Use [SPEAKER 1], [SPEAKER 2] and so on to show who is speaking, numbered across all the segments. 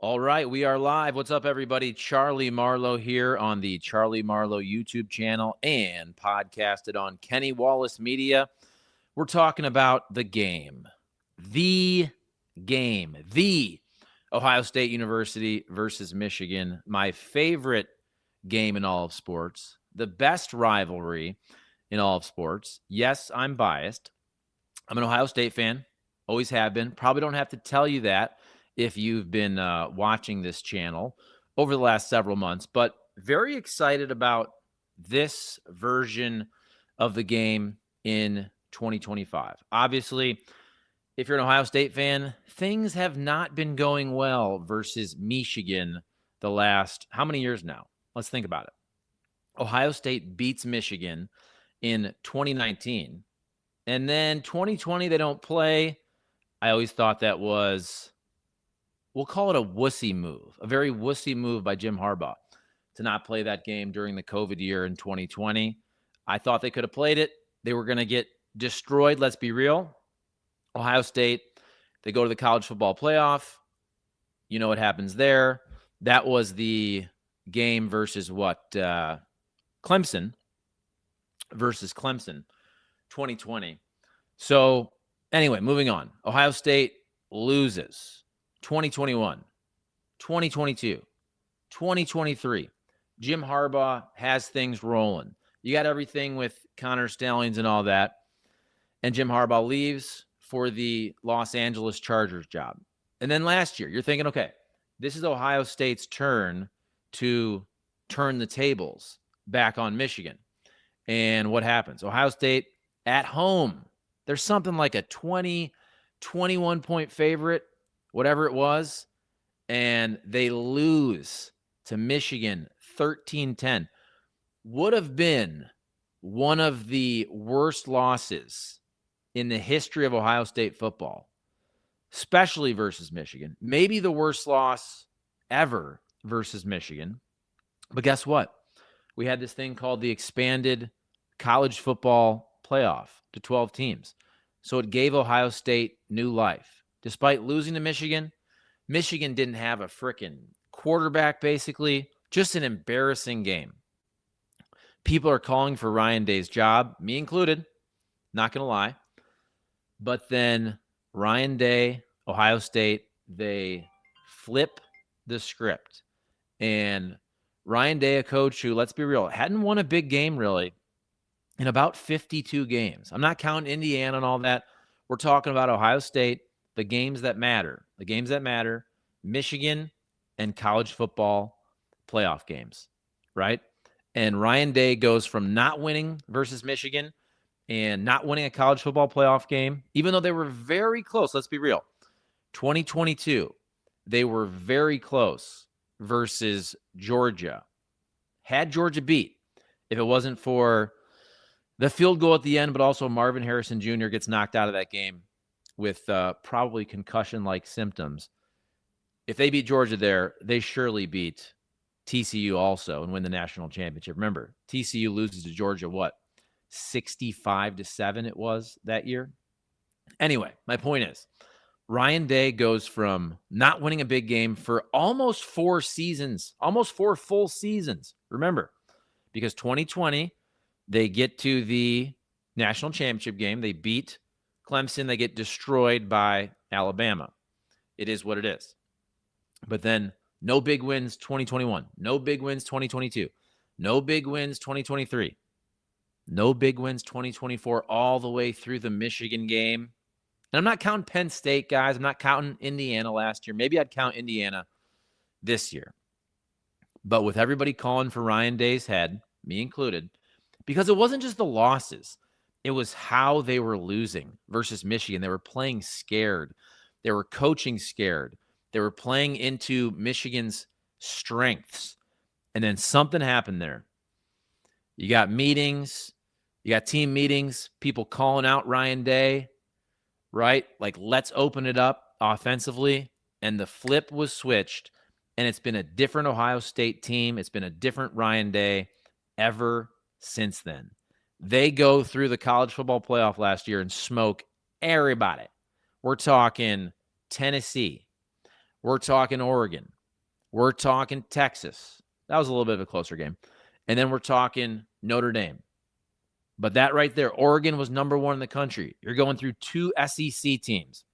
[SPEAKER 1] All right, we are live. What's up, everybody? Charlie Marlow here on the Charlie Marlow YouTube channel and podcasted on Kenny Wallace Media. We're talking about the game, the Ohio State University versus Michigan, my favorite game in all of sports, the best rivalry in all of sports. Yes, I'm biased. I'm an Ohio State fan, always have been. Probably don't have to tell you that if you've been watching this channel over the last several months, but very excited about this version of the game in 2025. Obviously, if you're an Ohio State fan, things have not been going well versus Michigan the last, how many years now? Let's think about it. Ohio State beats Michigan in 2019. And then 2020, they don't play. I always thought that was, we'll call it a wussy move, a very wussy move by Jim Harbaugh to not play that game during the COVID year in 2020. I thought they could have played it. They were going to get destroyed. Let's be real. Ohio State, they go to the college football playoff. You know what happens there. That was the game versus Clemson versus Clemson. 2020. So anyway, moving on. Ohio State loses 2021, 2022, 2023. Jim Harbaugh has things rolling. You got everything with Connor Stallions and all that. And Jim Harbaugh leaves for the Los Angeles Chargers job. And then last year, you're thinking, okay, this is Ohio State's turn to turn the tables back on Michigan. And what happens? Ohio State at home, there's something like a 20, 21-point favorite, whatever it was, and they lose to Michigan 13-10. Would have been one of the worst losses in the history of Ohio State football, especially versus Michigan. Maybe the worst loss ever versus Michigan. But guess what? We had this thing called the expanded college football playoff to 12 teams. So it gave Ohio State new life. Despite losing to Michigan, Michigan didn't have a freaking quarterback, basically. Just an embarrassing game. People are calling for Ryan Day's job, me included. Not going to lie. But then Ryan Day, Ohio State, they flip the script. And Ryan Day, a coach who, let's be real, hadn't won a big game really in about 52 games. I'm not counting Indiana and all that. We're talking about Ohio State, the games that matter. The games that matter, Michigan and college football playoff games, right? And Ryan Day goes from not winning versus Michigan and not winning a college football playoff game, even though they were very close. Let's be real. 2022, they were very close versus Georgia. Had Georgia beat, if it wasn't for the field goal at the end, but also Marvin Harrison Jr. gets knocked out of that game with probably concussion-like symptoms. If they beat Georgia there, they surely beat TCU also and win the national championship. Remember, TCU loses to Georgia, 65-7 it was that year? Anyway, my point is, Ryan Day goes from not winning a big game for almost 4 seasons, almost 4 full seasons. Remember, because 2020, they get to the national championship game. They beat Clemson. They get destroyed by Alabama. It is what it is. But then no big wins 2021. No big wins 2022. No big wins 2023. No big wins 2024 all the way through the Michigan game. And I'm not counting Penn State, guys. I'm not counting Indiana last year. Maybe I'd count Indiana this year. But with everybody calling for Ryan Day's head, me included, because it wasn't just the losses. It was how they were losing versus Michigan. They were playing scared. They were coaching scared. They were playing into Michigan's strengths. And then something happened there. You got meetings. You got team meetings. People calling out Ryan Day, right? Like, let's open it up offensively. And the flip was switched. And it's been a different Ohio State team. It's been a different Ryan Day ever since then. They go through the college football playoff last year and smoke everybody. We're talking Tennessee. We're talking Oregon. We're talking Texas. That was a little bit of a closer game. And then we're talking Notre Dame. But that right there, Oregon was number one in the country. You're going through two SEC teams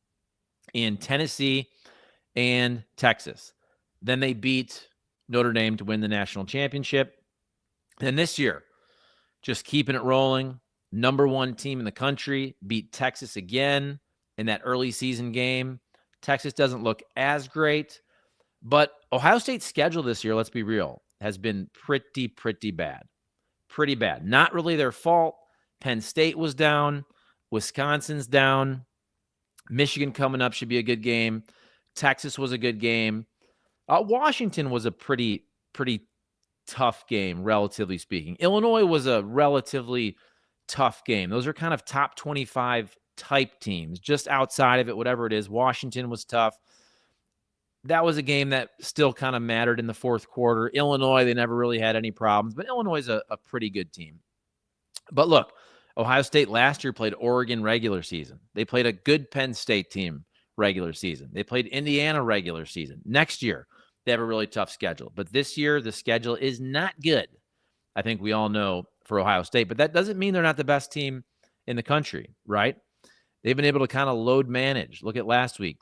[SPEAKER 1] in Tennessee and Texas. Then they beat Notre Dame to win the national championship. And this year, just keeping it rolling, number one team in the country, beat Texas again in that early season game. Texas doesn't look as great, but Ohio State's schedule this year, let's be real, has been pretty bad. Pretty bad. Not really their fault. Penn State was down. Wisconsin's down. Michigan coming up should be a good game. Texas was a good game. Washington was a pretty tough game, relatively speaking. Illinois was a relatively tough game. Those are kind of top 25 type teams. Just outside of it, whatever it is, Washington was tough. That was a game that still kind of mattered in the fourth quarter. Illinois, they never really had any problems, but Illinois is a pretty good team. But look, Ohio State last year played Oregon regular season. They played a good Penn State team regular season. They played Indiana regular season. Next year, they have a really tough schedule. But this year, the schedule is not good. I think we all know for Ohio State. But that doesn't mean they're not the best team in the country, right? They've been able to kind of load manage. Look at last week.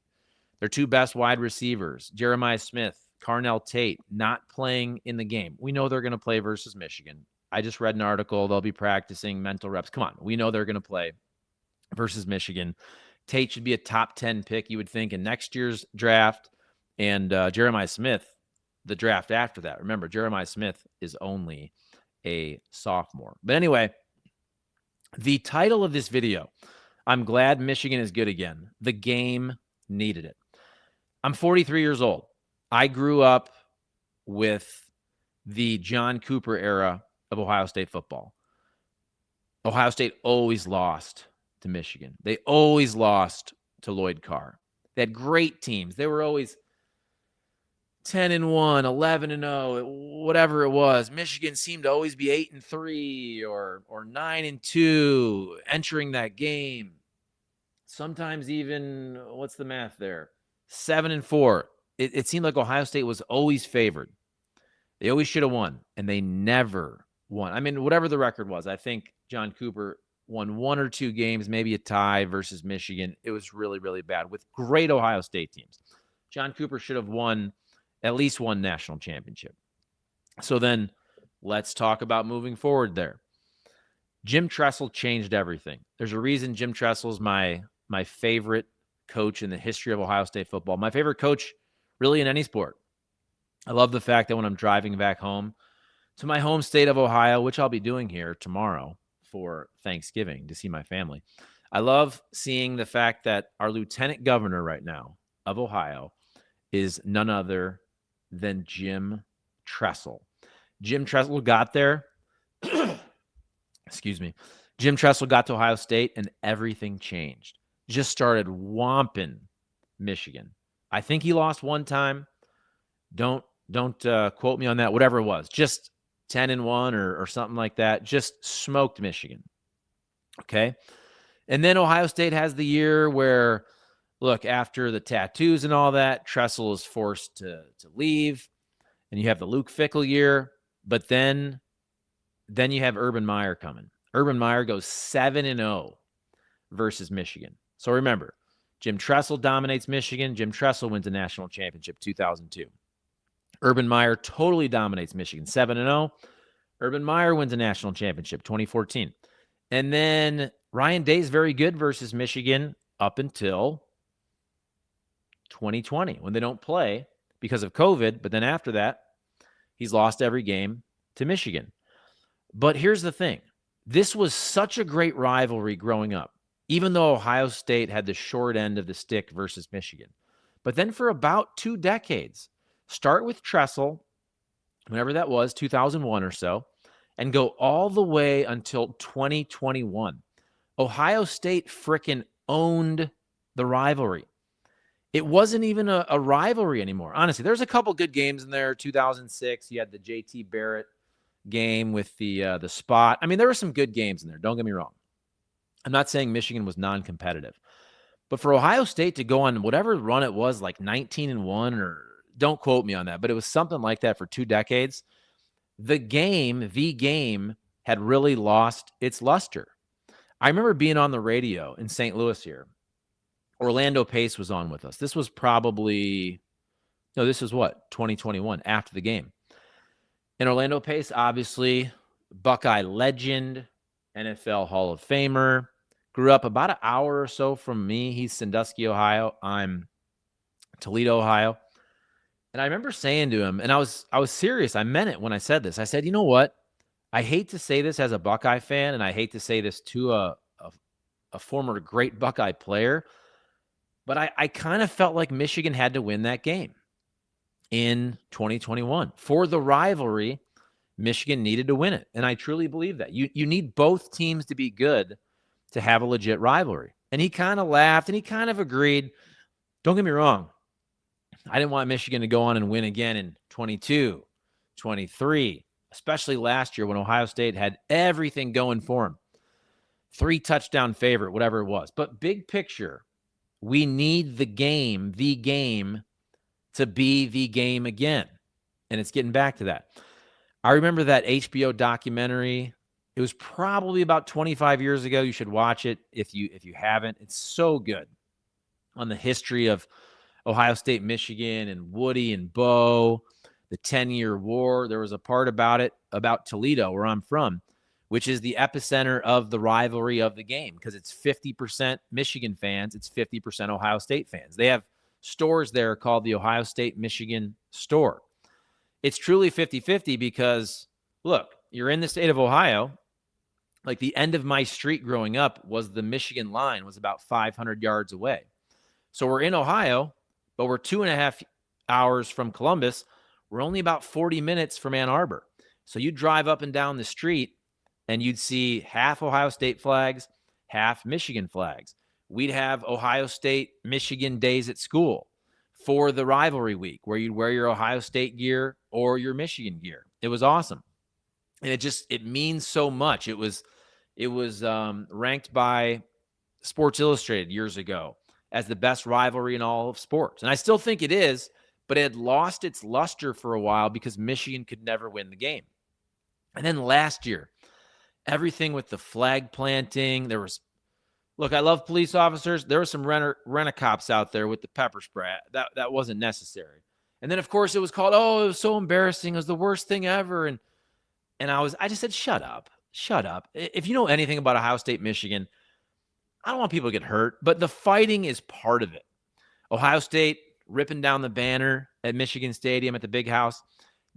[SPEAKER 1] Their two best wide receivers, Jeremiah Smith, Carnell Tate, not playing in the game. We know they're going to play versus Michigan. I just read an article. They'll be practicing mental reps. Come on. We know they're going to play versus Michigan. Tate should be a top 10 pick, you would think, in next year's draft. And Jeremiah Smith, the draft after that. Remember, Jeremiah Smith is only a sophomore. But anyway, the title of this video, I'm glad Michigan is good again. The game needed it. I'm 43 years old. I grew up with the John Cooper era of Ohio State football. Ohio State always lost to Michigan. They always lost to Lloyd Carr. They had great teams. They were always 10-1, 11-0, whatever it was. Michigan seemed to always be 8-3 or 9-2 entering that game. Sometimes even, what's the math there? 7-4. It seemed like Ohio State was always favored. They always should have won, and they never won. I mean, whatever the record was, I think John Cooper won one or two games, maybe a tie versus Michigan. It was really bad with great Ohio State teams. John Cooper should have won at least one national championship. So then let's talk about moving forward there. Jim Tressel changed everything. There's a reason Jim Tressel is my favorite coach in the history of Ohio State football. My favorite coach really in any sport. I love the fact that when I'm driving back home to my home state of Ohio, which I'll be doing here tomorrow for Thanksgiving to see my family, I love seeing the fact that our lieutenant governor right now of Ohio is none other than Jim Tressel. Jim Tressel got there. Excuse me. Jim Tressel got to Ohio State and everything changed. Just started whomping Michigan. I think he lost one time. Don't quote me on that. Whatever it was, just 10-1 or something like that. Just smoked Michigan. Okay, and then Ohio State has the year where, look, after the tattoos and all that, Tressel is forced to leave, and you have the Luke Fickell year. But then you have Urban Meyer coming. Urban Meyer goes 7-0 versus Michigan. So remember, Jim Tressel dominates Michigan. Jim Tressel wins a national championship 2002. Urban Meyer totally dominates Michigan 7-0. Urban Meyer wins a national championship 2014. And then Ryan Day's very good versus Michigan up until 2020 when they don't play because of COVID. But then after that, he's lost every game to Michigan. But here's the thing. This was such a great rivalry growing up, even though Ohio State had the short end of the stick versus Michigan. But then for about 2 decades, start with Tressel, whenever that was, 2001 or so, and go all the way until 2021. Ohio State frickin' owned the rivalry. It wasn't even a rivalry anymore. Honestly, there's a couple good games in there. 2006, you had the JT Barrett game with the spot. I mean, there were some good games in there. Don't get me wrong. I'm not saying Michigan was non-competitive. But for Ohio State to go on whatever run it was, like 19-1, or don't quote me on that, but it was something like that for 2 decades. The game had really lost its luster. I remember being on the radio in St. Louis here. Orlando Pace was on with us. This was probably, no, this was what, 2021, after the game. And Orlando Pace, obviously, Buckeye legend, NFL Hall of Famer, grew up about an hour or so from me. He's Sandusky, Ohio. I'm Toledo, Ohio. And I remember saying to him, and I was serious. I meant it when I said this. I said, you know what? I hate to say this as a Buckeye fan, and I hate to say this to a former great Buckeye player, but I kind of felt like Michigan had to win that game in 2021. For the rivalry, Michigan needed to win it. And I truly believe that. You need both teams to be good to have a legit rivalry. And he kind of laughed and he kind of agreed. Don't get me wrong. I didn't want Michigan to go on and win again in 22, 23, especially last year when Ohio State had everything going for them. 3-touchdown favorite, whatever it was. But big picture, we need the game to be the game again. And it's getting back to that. I remember that HBO documentary. It was probably about 25 years ago. You should watch it if you haven't. It's so good, on the history of Ohio State, Michigan, and Woody and Bo, the 10-year war. There was a part about it, about Toledo, where I'm from, which is the epicenter of the rivalry of the game, because it's 50% Michigan fans, it's 50% Ohio State fans. They have stores there called the Ohio State Michigan store. It's truly 50-50 because, look, you're in the state of Ohio. Like, the end of my street growing up was the Michigan line, was about 500 yards away. So we're in Ohio, but we're 2.5 hours from Columbus. We're only about 40 minutes from Ann Arbor. So you drive up and down the street and you'd see half Ohio State flags, half Michigan flags. We'd have Ohio State, Michigan days at school for the rivalry week, where you'd wear your Ohio State gear or your Michigan gear. It was awesome. And it means so much. It was ranked by Sports Illustrated years ago as the best rivalry in all of sports. And I still think it is, but it had lost its luster for a while because Michigan could never win the game. And then last year, everything with the flag planting, look, I love police officers. There were some rent-a-cops out there with the pepper spray. That wasn't necessary. And then, of course, it was called, it was so embarrassing. It was the worst thing ever. And I just said, shut up. If you know anything about Ohio State, Michigan, I don't want people to get hurt, but the fighting is part of it. Ohio State ripping down the banner at Michigan Stadium at the Big House,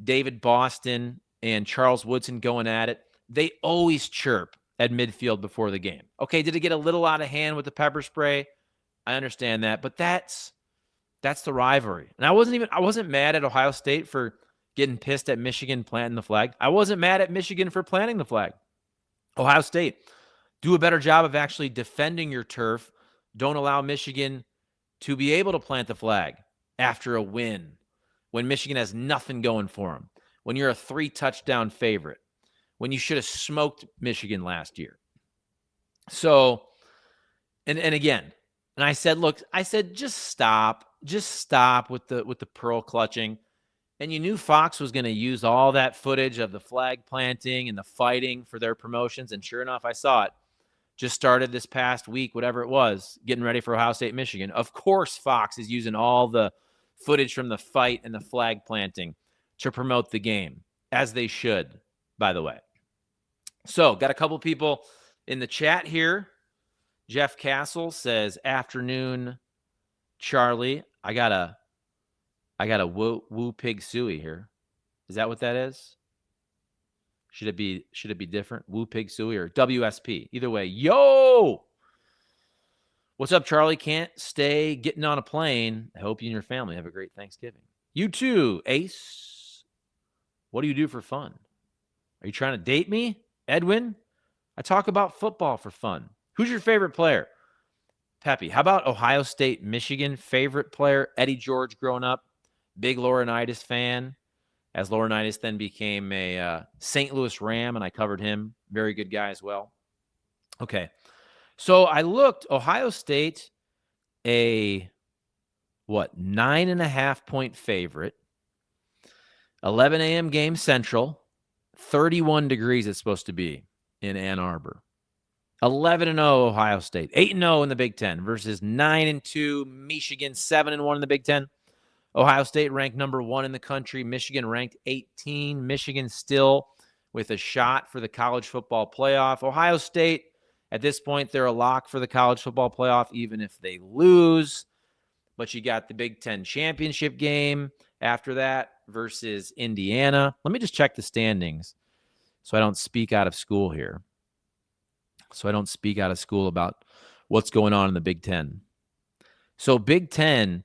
[SPEAKER 1] David Boston and Charles Woodson going at it. They always chirp at midfield before the game. Okay, did it get a little out of hand with the pepper spray? I understand that, but that's the rivalry. And I wasn't mad at Ohio State for getting pissed at Michigan planting the flag. I wasn't mad at Michigan for planting the flag. Ohio State, do a better job of actually defending your turf. Don't allow Michigan to be able to plant the flag after a win when Michigan has nothing going for them, when you're a 3-touchdown favorite, when you should have smoked Michigan last year. So, and again, and I said, just stop with the pearl clutching. And you knew Fox was going to use all that footage of the flag planting and the fighting for their promotions. And sure enough, I saw it. Just started this past week, whatever it was, getting ready for Ohio State, Michigan. Of course, Fox is using all the footage from the fight and the flag planting to promote the game, as they should, by the way. So, got a couple people in the chat here. Jeff Castle says, afternoon, Charlie. I got a woo pig suey here. Is that what that is? Should it be different? Woo pig suey or WSP? Either way, yo! What's up, Charlie? Can't stay getting on a plane. I hope you and your family have a great Thanksgiving. You too, Ace. What do you do for fun? Are you trying to date me, Edwin? I talk about football for fun. Who's your favorite player? Peppy. How about Ohio State, Michigan? Favorite player? Eddie George growing up. Big Laurinaitis fan, as Laurinaitis then became a St. Louis Ram, and I covered him. Very good guy as well. Okay, so I looked. Ohio State a 9.5-point favorite. 11 a.m. game Central. 31 degrees it's supposed to be in Ann Arbor. 11-0 Ohio State. 8-0 in the Big Ten versus 9-2 Michigan. 7-1 in the Big Ten. Ohio State ranked number 1 in the country. Michigan ranked 18. Michigan still with a shot for the college football playoff. Ohio State, at this point, they're a lock for the college football playoff, even if they lose. But you got the Big Ten championship game after that versus Indiana. Let me just check the standings so I don't speak out of school here. So I don't speak out of school about what's going on in the Big Ten. So Big Ten,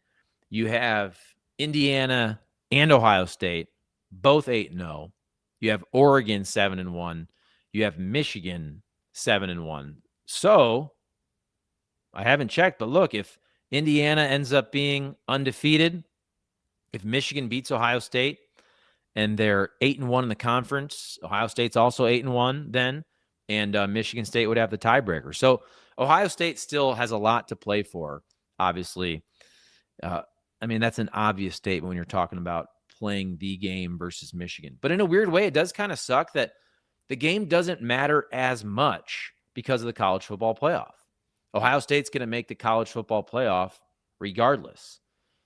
[SPEAKER 1] you have Indiana and Ohio State, both 8-0. You have Oregon 7-1. You have Michigan 7-1. So I haven't checked, but look, if Indiana ends up being undefeated, if Michigan beats Ohio State and they're 8-1 in the conference, Ohio State's also 8-1 then, and Michigan State would have the tiebreaker. So Ohio State still has a lot to play for, obviously. I mean, that's an obvious statement when you're talking about playing the game versus Michigan. But in a weird way, it does kind of suck that the game doesn't matter as much because of the college football playoff. Ohio State's going to make the college football playoff regardless.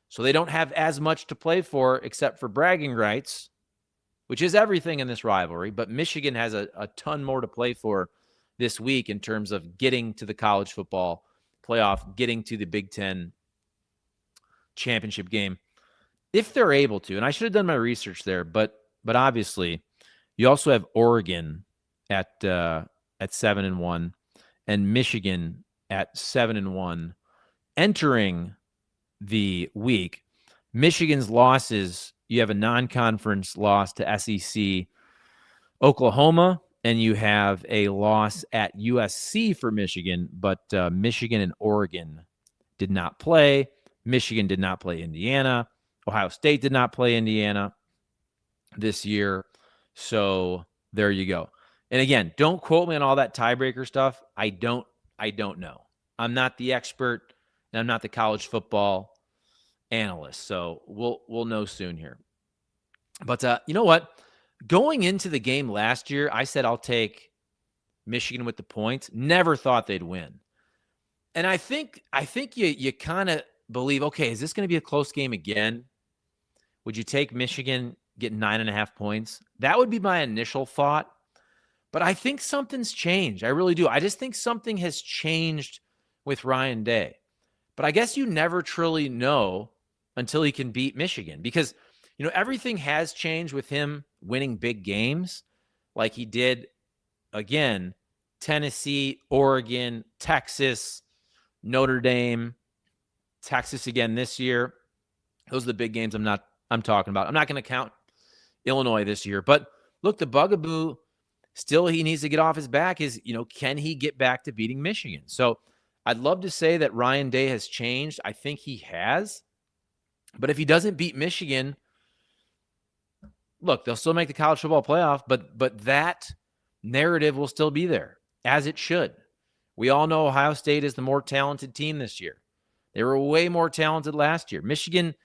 [SPEAKER 1] So they don't have as much to play for except for bragging rights, which is everything in this rivalry. But Michigan has a ton more to play for this week in terms of getting to the college football playoff, getting to the Big Ten championship game, if they're able to. And I should have done my research there, but obviously you also have Oregon at 7-1 and Michigan at 7-1 entering the week. Michigan's losses, you have a non-conference loss to SEC Oklahoma, and you have a loss at USC for Michigan, but Michigan and Oregon did not play. Michigan did not play Indiana. Ohio State did not play Indiana this year. So there you go. And again, don't quote me on all that tiebreaker stuff. I don't know. I'm not the expert, and I'm not the college football analyst. So we'll know soon here. But you know what? Going into the game last year, I said I'll take Michigan with the points. Never thought they'd win. And I think you kind of believe, okay, is this going to be a close game again? Would you take Michigan getting 9.5 points? That would be my initial thought. But I think something's changed. I really do. I just think something has changed with Ryan Day. But I guess you never truly know until he can beat Michigan, because, you know, everything has changed with him winning big games like he did, again, Tennessee, Oregon, Texas, Notre Dame, Texas again this year. Those are the big games I'm talking about. I'm not going to count Illinois this year. But look, the bugaboo still he needs to get off his back is, you know, can he get back to beating Michigan? So I'd love to say that Ryan Day has changed. I think he has. But if he doesn't beat Michigan, look, they'll still make the college football playoff, but that narrative will still be there, as it should. We all know Ohio State is the more talented team this year. They were way more talented last year. Michigan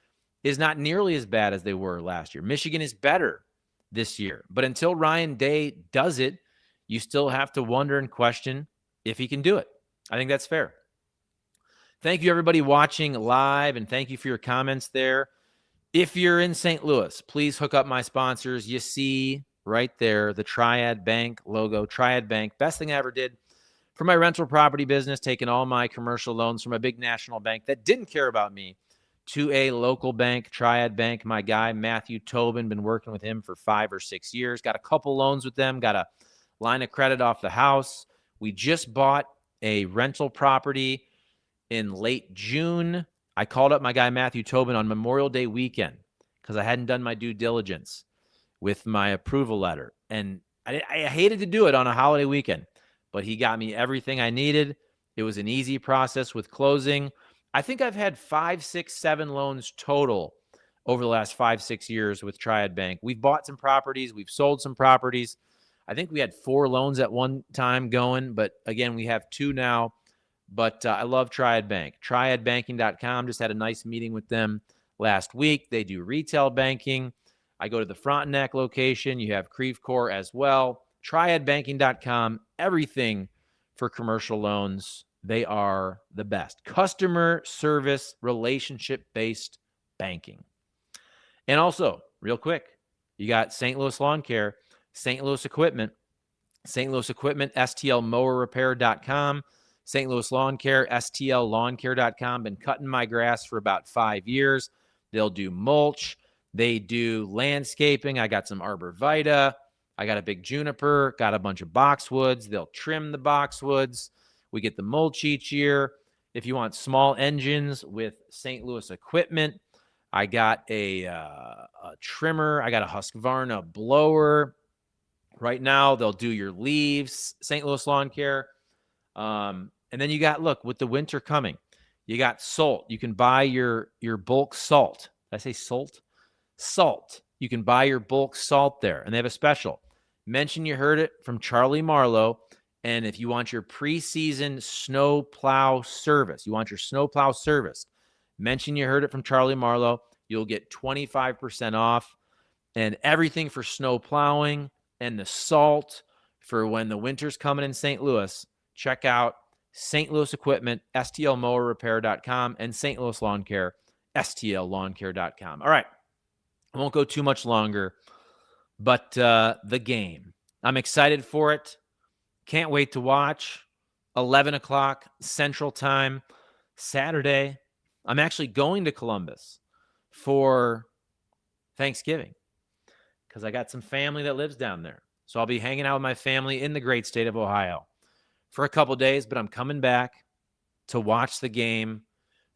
[SPEAKER 1] is not nearly as bad as they were last year. Michigan is better this year. But until Ryan Day does it, you still have to wonder and question if he can do it. I think that's fair. Thank you, everybody watching live, and thank you for your comments there. If you're in St. Louis, please hook up my sponsors. You see right there the Triad Bank logo. Triad Bank, best thing I ever did for my rental property business, taking all my commercial loans from a big national bank that didn't care about me to a local bank, Triad Bank. My guy, Matthew Tobin, been working with him for 5 or 6 years. Got a couple loans with them, got a line of credit off the house. We just bought a rental property in late June. I called up my guy, Matthew Tobin, on Memorial Day weekend because I hadn't done my due diligence with my approval letter. And I hated to do it on a holiday weekend, but he got me everything I needed. It was an easy process with closing. I think I've had 5, 6, 7 loans total over the last 5, 6 years with Triad Bank. We've bought some properties. We've sold some properties. I think we had 4 loans at one time going, but again, we have 2 now. But I love Triad Bank. Triadbanking.com. Just had a nice meeting with them last week. They do retail banking. I go to the Frontenac location. You have Creve Coeur as well. Triadbanking.com. Everything for commercial loans. They are the best. Customer service, relationship-based banking. And also, real quick, you got St. Louis Lawn Care, St. Louis Equipment, StlMowerRepair.com, St. Louis Lawn Care, STLLawnCare.com. Been cutting my grass for about 5 years. They'll do mulch. They do landscaping. I got some arborvitae. I got a big juniper, got a bunch of boxwoods. They'll trim the boxwoods. We get the mulch each year. If you want small engines with St. Louis Equipment, I got a trimmer. I got a Husqvarna blower. Right now, they'll do your leaves, St. Louis Lawn Care. And then you got, look, with the winter coming, you got salt. You can buy your bulk salt. Did I say salt? Salt. You can buy your bulk salt there, and they have a special. Mention you heard it from Charlie Marlow. And if you want your preseason snow plow service, mention you heard it from Charlie Marlow. You'll get 25% off, and everything for snow plowing and the salt for when the winter's coming in St. Louis. Check out St. Louis Equipment, StlMowerRepair.com, and St. Louis Lawn Care, STLLawnCare.com. All right. I won't go too much longer, but the game. I'm excited for it. Can't wait to watch. 11 o'clock Central Time, Saturday. I'm actually going to Columbus for Thanksgiving because I got some family that lives down there. So I'll be hanging out with my family in the great state of Ohio for a couple days, but I'm coming back to watch the game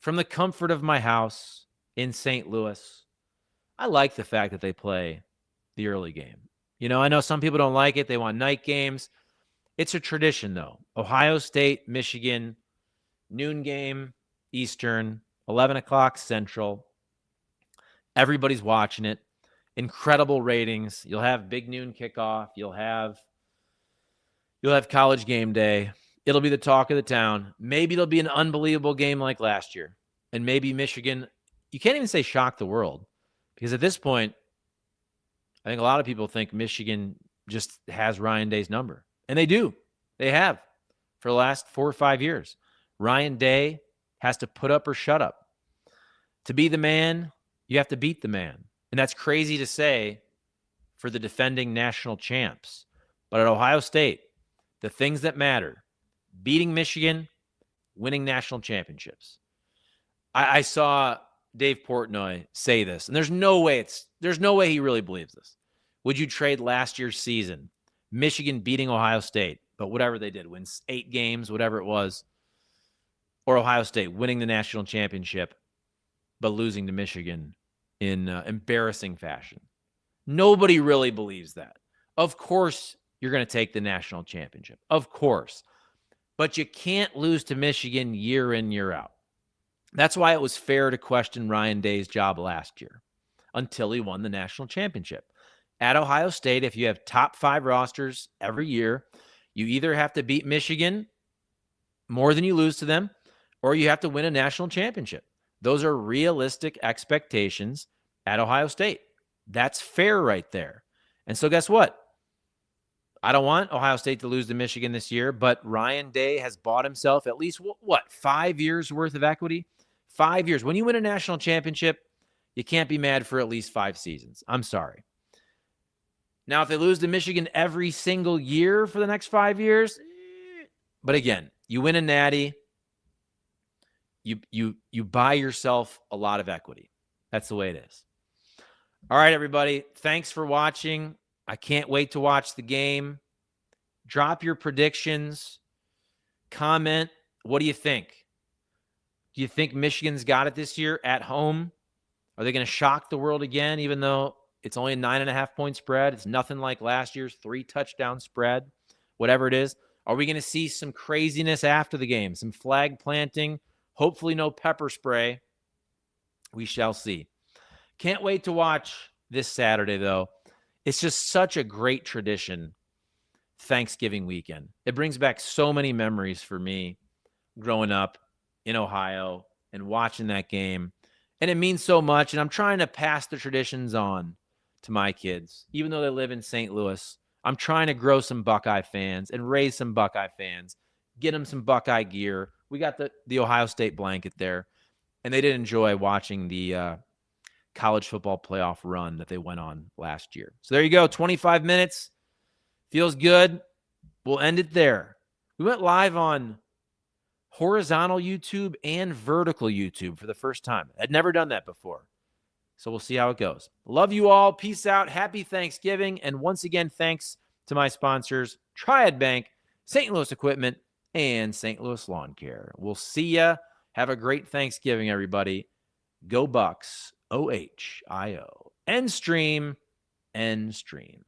[SPEAKER 1] from the comfort of my house in St. Louis. I like the fact that they play the early game. You know, I know some people don't like it. They want night games. It's a tradition, though. Ohio State, Michigan, noon game, Eastern, 11 o'clock Central. Everybody's watching it. Incredible ratings. You'll have big noon kickoff. You'll have college game day. It'll be the talk of the town. Maybe it'll be an unbelievable game like last year. And maybe Michigan, you can't even say shock the world. Because at this point, I think a lot of people think Michigan just has Ryan Day's number. And they do. They have for the last 4 or 5 years. Ryan Day has to put up or shut up. To be the man, you have to beat the man. And that's crazy to say for the defending national champs. But at Ohio State, the things that matter, beating Michigan, winning national championships. I saw Dave Portnoy say this, and there's no way he really believes this. Would you trade last year's season, Michigan beating Ohio State, but whatever they did, wins 8 games, whatever it was, or Ohio State winning the national championship, but losing to Michigan in embarrassing fashion? Nobody really believes that. Of course, you're going to take the national championship. Of course. But you can't lose to Michigan year in, year out. That's why it was fair to question Ryan Day's job last year until he won the national championship. At Ohio State, if you have top 5 rosters every year, you either have to beat Michigan more than you lose to them, or you have to win a national championship. Those are realistic expectations at Ohio State. That's fair right there. And so guess what? I don't want Ohio State to lose to Michigan this year, but Ryan Day has bought himself at least, 5 years worth of equity? 5 years. When you win a national championship, you can't be mad for at least 5 seasons. I'm sorry. Now, if they lose to Michigan every single year for the next 5 years, but again, you win a natty, you buy yourself a lot of equity. That's the way it is. All right, everybody. Thanks for watching. I can't wait to watch the game. Drop your predictions. Comment. What do you think? Do you think Michigan's got it this year at home? Are they going to shock the world again, even though it's only a 9.5-point spread? It's nothing like last year's 3-touchdown spread, whatever it is. Are we going to see some craziness after the game, some flag planting? Hopefully no pepper spray. We shall see. Can't wait to watch this Saturday, though. It's just such a great tradition, Thanksgiving weekend. It brings back so many memories for me growing up in Ohio and watching that game. And it means so much. And I'm trying to pass the traditions on to my kids, even though they live in St. Louis. I'm trying to grow some Buckeye fans and raise some Buckeye fans, get them some Buckeye gear. We got the Ohio State blanket there, and they did enjoy watching the college football playoff run that they went on last year. So there you go, 25 minutes. Feels good. We'll end it there. We went live on horizontal YouTube and vertical YouTube for the first time. I'd never done that before. So we'll see how it goes. Love you all. Peace out. Happy Thanksgiving. And once again, thanks to my sponsors, Triad Bank, St. Louis Equipment, and St. Louis Lawn Care. We'll see ya. Have a great Thanksgiving, everybody. Go Bucks. OHIO. End stream. End stream.